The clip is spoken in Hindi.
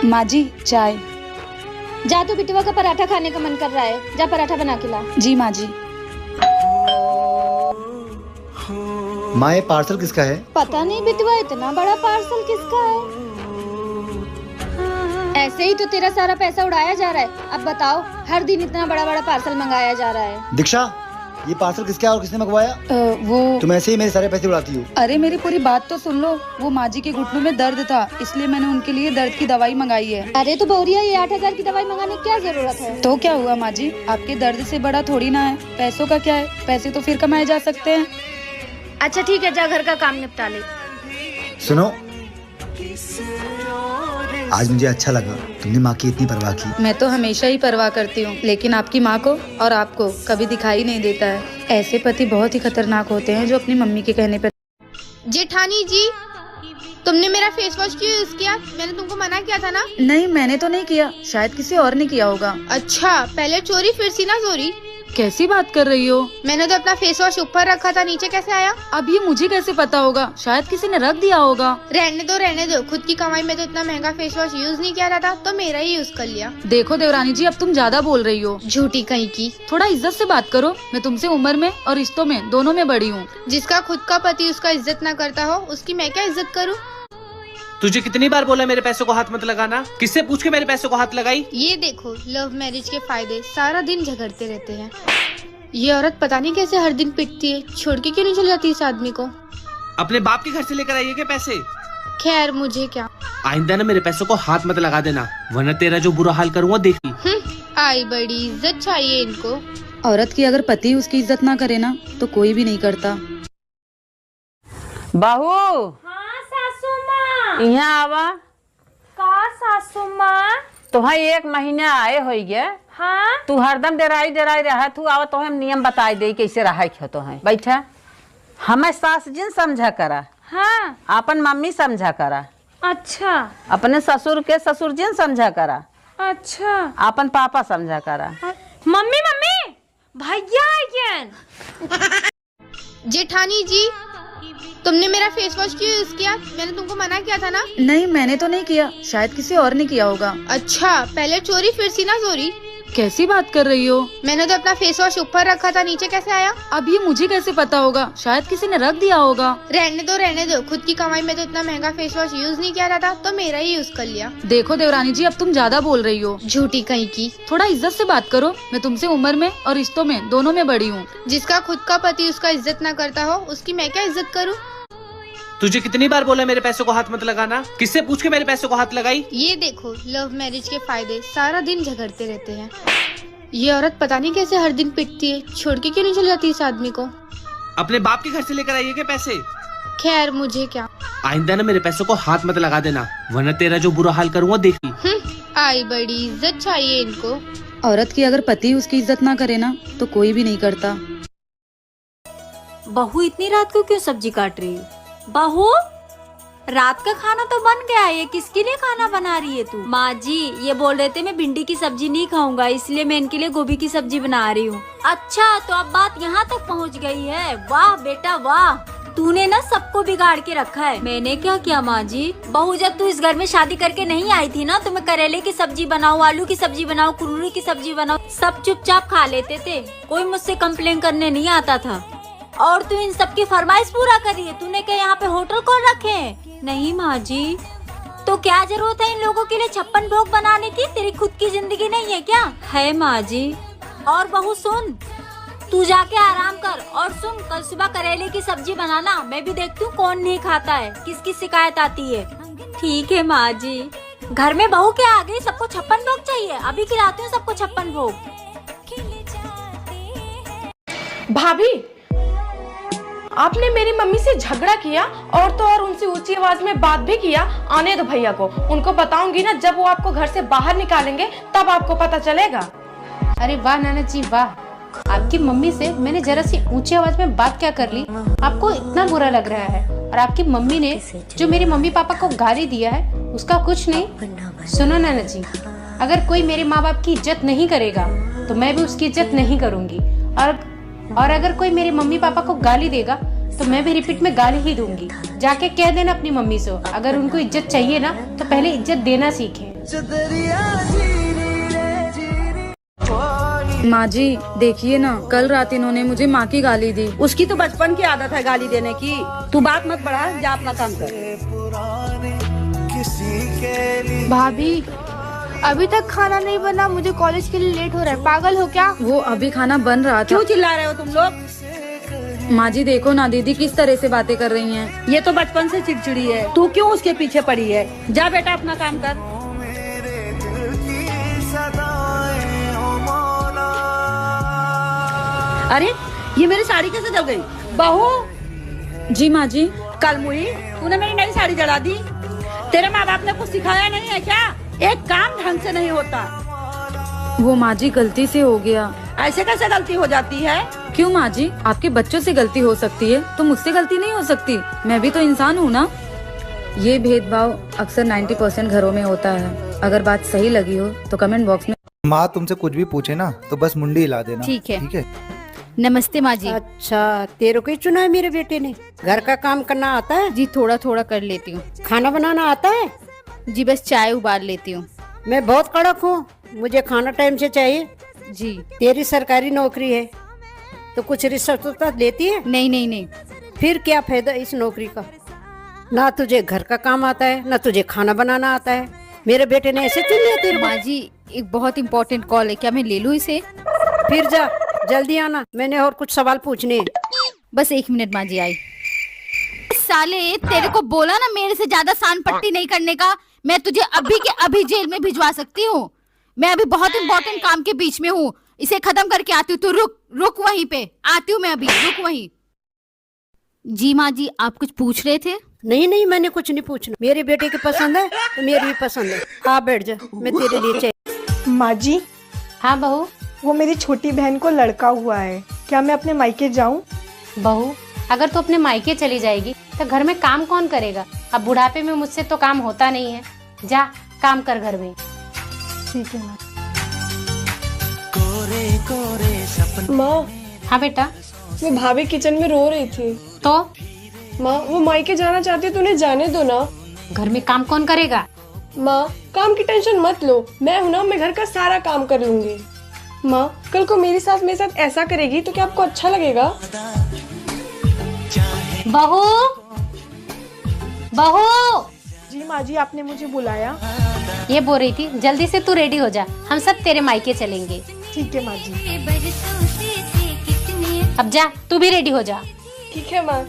माँ जी चाय। जा तो बिटवा का पराठा खाने का मन कर रहा है, जा पराठा बना के ला। जी माँ जी। माँ ये पार्सल किसका है? पता नहीं बिटवा, इतना बड़ा पार्सल किसका है। ऐसे ही तो तेरा सारा पैसा उड़ाया जा रहा है। अब बताओ, हर दिन इतना बड़ा बड़ा पार्सल मंगाया जा रहा है। दीक्षा, ये पार्सल किसका है और किसने मंगवाया? वो तुम ऐसे ही मेरे सारे पैसे उड़ाती हो। अरे मेरी पूरी बात तो सुन लो। वो माँ जी के घुटनों में दर्द था, इसलिए मैंने उनके लिए दर्द की दवाई मंगाई है। अरे तो बोरिया, ये 8,000 की दवाई मंगाने की क्या जरूरत है? तो क्या हुआ माँ जी, आपके दर्द से बड़ा थोड़ी ना है। पैसों का क्या है, पैसे तो फिर कमाए जा सकते हैं। अच्छा ठीक है, जा घर का काम निपटा ले। सुनो, आज मुझे अच्छा लगा तुमने माँ की इतनी परवाह की। मैं तो हमेशा ही परवाह करती हूँ, लेकिन आपकी माँ को और आपको कभी दिखाई नहीं देता है। ऐसे पति बहुत ही खतरनाक होते हैं जो अपनी मम्मी के कहने पर। जेठानी जी, तुमने मेरा फेस वॉश क्यों यूज किया? मैंने तुमको मना किया था ना। नहीं, मैंने तो नहीं किया, शायद किसी और ने किया होगा। अच्छा, पहले चोरी फिर सीना चोरी। कैसी बात कर रही हो? मैंने तो अपना फेस वॉश ऊपर रखा था, नीचे कैसे आया? अब ये मुझे कैसे पता होगा, शायद किसी ने रख दिया होगा। रहने दो, खुद की कमाई में तो इतना महंगा फेस वॉश यूज नहीं किया था, तो मेरा ही यूज कर लिया। देखो देवरानी जी, अब तुम ज्यादा बोल रही हो। झूठी कहीं की। थोड़ा इज्जत से बात करो। मैं तुमसे उम्र में और रिश्तों में दोनों में बड़ी हूँ। जिसका खुद का पति उसका इज्जत ना करता हो, उसकी मैं क्या इज्जत करूँ? तुझे कितनी बार बोला मेरे पैसों को हाथ मत लगाना? किससे पूछ के मेरे पैसों को हाथ लगाई? ये देखो, लव मैरिज के फायदे, सारा दिन झगड़ते रहते हैं। ये औरत पता नहीं कैसे हर दिन पिटती है, छोड़ के क्यों नहीं चल जाती इस आदमी को? अपने बाप के घर से लेकर आइए के पैसे? खैर मुझे क्या। आइंदा ना मेरे पैसों को हाथ मत लगा देना, वरना तेरा जो बुरा हाल करूँगा देखी। आई बड़ी इज्जत चाहिए इनको। औरत की अगर पति उसकी इज्जत ना करे ना, तो कोई भी नहीं करता। बहू, हाँ सासू माँ। यहाँ आवा। का सासू माँ? तुहा 1 महीना आए हो गए। हाँ। तू हरदम डराई रहा तू। आवा तो हम नियम बताई दे कैसे रहा तो है। बैठा, हमें सास जिन समझा करा। हाँ। अपन मम्मी समझा करा। अच्छा। अपने ससुर के ससुर जिन समझा करा। अच्छा। अपन पापा समझा करा। मम्मी मम्मी, भैया आइए। जेठानी जी, तुमने मेरा फेस वॉश क्यों यूज किया? मैंने तुमको मना किया था ना। नहीं, मैंने तो नहीं किया, शायद किसी और ने किया होगा। अच्छा, पहले चोरी फिर सीना चोरी। कैसी बात कर रही हो? मैंने तो अपना फेस वॉश ऊपर रखा था, नीचे कैसे आया? अब ये मुझे कैसे पता होगा, शायद किसी ने रख दिया होगा। रहने दो, खुद की कमाई में तो इतना महंगा फेस वॉश यूज नहीं किया था, तो मेरा ही यूज कर लिया। देखो देवरानी जी, अब तुम ज्यादा बोल रही हो। झूठी कहीं की। थोड़ा इज्जत से बात करो। मैं तुमसे उम्र में और रिश्तों में दोनों में बड़ी हूँ। जिसका खुद का पति उसका इज्जत ना करता हो, उसकी मैं क्या इज्जत करूँ? तुझे कितनी बार बोला मेरे पैसों को हाथ मत लगाना? किससे पूछ के मेरे पैसों को हाथ लगाई? ये देखो, लव मैरिज के फायदे, सारा दिन झगड़ते रहते हैं। ये औरत पता नहीं कैसे हर दिन पिटती है, छोड़ के क्यों नहीं चल जाती इस आदमी को? अपने बाप के घर से लेकर आइए के पैसे? खैर मुझे क्या। आइंदा ना मेरे पैसों को हाथ मत लगा देना, वरना तेरा जो बुरा हाल करूँगा देखी। आई बड़ी इज्जत चाहिए इनको। औरत की अगर पति उसकी इज्जत ना करे ना, तो कोई भी नहीं करता। बहू इतनी रात को क्यों सब्जी काट रही है? बहू, रात का खाना तो बन गया है, किसके लिए खाना बना रही है तू? माँ जी, ये बोल रहे थे मैं भिंडी की सब्जी नहीं खाऊंगा, इसलिए मैं इनके लिए गोभी की सब्जी बना रही हूँ। अच्छा, तो अब बात यहाँ तक पहुँच गई है। वाह बेटा वाह, तूने ना सबको बिगाड़ के रखा है। मैंने क्या किया माँ जी? बहू, जब तू इस घर में शादी करके नहीं आई थी ना, तो मैं करेले की सब्जी बनाऊँ, आलू की सब्जी बनाऊँ, कुरमुरी की सब्जी बनाऊँ, सब चुपचाप खा लेते थे। कोई मुझसे कंप्लेन करने नहीं आता था। और तू इन सब की फरमाइश पूरा कर रही है। तूने क्या यहाँ पे होटल खोल रखे हैं? नहीं माँ जी। तो क्या जरूरत है इन लोगों के लिए 56 भोग बनाने की? तेरी खुद की जिंदगी नहीं है क्या? है माँ जी। और बहू सुन, तू जाके आराम कर, और सुन, कल सुबह करेले की सब्जी बनाना। मैं भी देखती हूँ कौन नहीं खाता है, किसकी शिकायत आती है। ठीक है माँ जी। घर में बहू क्या आ गई, सबको 56 भोग चाहिए? अभी खिलाती हूँ सबको 56 भोग। भाभी, आपने मेरी मम्मी से झगड़ा किया और तो और उनसे ऊंची आवाज में बात भी किया। आने दो भैया को, उनको बताऊंगी ना, जब वो आपको घर से बाहर निकालेंगे तब आपको पता चलेगा। अरे वाह नाना जी वाह, आपकी मम्मी से मैंने जरा सी ऊंची आवाज में बात क्या कर ली, आपको इतना बुरा लग रहा है। और आपकी मम्मी ने जो मेरे मम्मी पापा को गाली दिया है उसका कुछ नहीं। सुनो नाना जी, अगर कोई मेरे माँ बाप की इज्जत नहीं करेगा तो मैं भी उसकी इज्जत नहीं करूंगी। और अगर कोई मेरे मम्मी पापा को गाली देगा तो मैं भी रिपीट में गाली ही दूंगी। जाके कह देना अपनी मम्मी से, अगर उनको इज्जत चाहिए ना तो पहले इज्जत देना सीखें। माँ जी देखिए ना, कल रात इन्होंने मुझे माँ की गाली दी। उसकी तो बचपन की आदत है गाली देने की। तू बात मत बढ़ा, जा अपना काम कर। भाभी अभी तक खाना नहीं बना, मुझे कॉलेज के लिए लेट हो रहा है। पागल हो क्या? वो अभी खाना बन रहा था। क्यों चिल्ला रहे हो तुम लोग? माँ जी देखो ना दीदी किस तरह से बातें कर रही हैं। ये तो बचपन से चिड़चिड़ी है, तू क्यों उसके पीछे पड़ी है? जा बेटा अपना काम कर। अरे ये मेरी साड़ी कैसे जल गई? बहू। जी माँ जी। कल मुई तूने मेरी नई साड़ी जला दी। तेरे माँ बाप ने कुछ सिखाया नहीं है क्या? एक काम ढंग से नहीं होता। वो माँ जी गलती से हो गया। ऐसे कैसे गलती हो जाती है? क्यों माँ जी, आपके बच्चों से गलती हो सकती है तो मुझसे गलती नहीं हो सकती? मैं भी तो इंसान हूँ ना। ये भेदभाव अक्सर 90% घरों में होता है। अगर बात सही लगी हो तो कमेंट बॉक्स में। माँ तुमसे कुछ भी पूछे ना तो बस मुंडी हिला देना। ठीक है। ठीक है। नमस्ते माँ जी। अच्छा, तेरे को ही चुना है मेरे बेटे ने? घर का काम करना आता है? जी थोड़ा थोड़ा कर लेती हूँ। खाना बनाना आता है? जी बस चाय उबाल लेती हूँ। मैं बहुत कड़क हूँ, मुझे खाना टाइम से चाहिए। जी। तेरी सरकारी नौकरी है तो कुछ रिश्वत तो लेती है? नहीं नहीं नहीं। फिर क्या फायदा इस नौकरी का? ना तुझे घर का काम आता है, ना तुझे खाना बनाना आता है। मेरे बेटे ने ऐसे चुन लिया तेरे माँ जी एक बहुत इम्पोर्टेंट कॉल है, क्या मैं ले लूँ इसे? फिर जा, जल्दी आना, मैंने और कुछ सवाल पूछने हैं। बस 1 मिनट माँ जी आई। साले तेरे को बोला ना मेरे से ज्यादा सान पट्टी नहीं करने का। मैं तुझे अभी के अभी जेल में भिजवा सकती हूँ। मैं अभी बहुत इम्पोर्टेंट काम के बीच में हूँ, इसे खत्म करके आती हूँ। तू रुक वहीं पे, आती हूँ मैं अभी, रुक वहीं। जी माँ जी आप कुछ पूछ रहे थे? नहीं, मैंने कुछ नहीं पूछना। मेरे बेटे की पसंद है तो मेरी भी पसंद है। हाँ बैठ जा, मैं तेरे लिए चाहिए। माँ जी। हाँ बहू। वो मेरी छोटी बहन को लड़का हुआ है, क्या मैं अपने मायके जाऊँ? बहू अगर तू अपने मायके चली जाएगी तो घर में काम कौन करेगा? अब बुढ़ापे में मुझसे तो काम होता नहीं है। जा काम कर घर में। ठीक है माँ। हाँ बेटा। वो भाभी किचन में रो रही थी। तो माँ वो मायके जाना चाहती है तो उन्हें जाने दो ना। घर में काम कौन करेगा? माँ काम की टेंशन मत लो, मैं हूँ ना, मैं घर का सारा काम कर लूंगी। माँ कल को मेरी सास मेरे साथ ऐसा करेगी तो क्या आपको अच्छा लगेगा? बहू बहू। जी माँ जी आपने मुझे बुलाया? ये बोल रही थी जल्दी से तू रेडी हो जा, हम सब तेरे मायके चलेंगे। ठीक है माँ जी। अब जा तू भी रेडी हो जा। ठीक है माँ।